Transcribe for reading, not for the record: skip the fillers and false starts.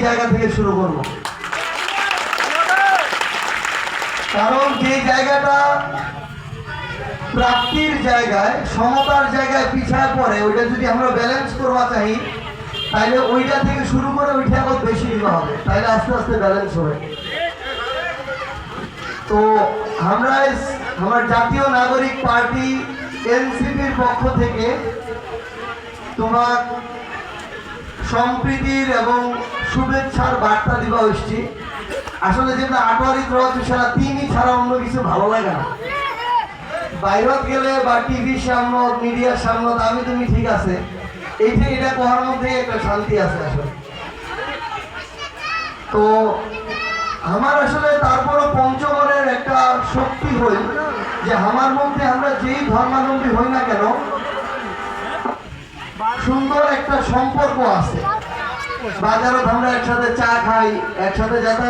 জায়গা থেকে শুরু করব। কারণ যে জায়গাটা প্রাপ্তির জায়গায়, সমতার জায়গায় পিছায় পড়ে, ওইটা যদি আমরা ব্যালেন্স করবা চাই, তাহলে ওইটা থেকে শুরু করে ওইটা আবার বেশি দিতে হবে, তাহলে আস্তে আস্তে ব্যালেন্স হবে। তো আমরা আমার জাতীয় নাগরিক পার্টি এনসিপির পক্ষ থেকে তোমার সম্প্রীতির এবং শুভেচ্ছার বার্তা দিবা হচ্ছে। আসলে যেটা আটোয়ারি প্রভাতী সারা তিনই ছাড়া অন্য কিছু ভালো লাগে না। বাইরে গেলে বা টিভির সামনে, মিডিয়ার সামনে আমি তুমি ঠিক আছে, এটা কোয়ার মধ্যে একটা শান্তি আছে আসলে। তো আমার আসলে তারপরও পঞ্চগড়ের একটা শক্তি হই যে আমার মধ্যে আমরা যেই ধর্মাবলম্বী হই না কেন, সুন্দর একটা সম্পর্ক আছে। বাজারে আমরা একসাথে চা খাই, একসাথে যাতায়াত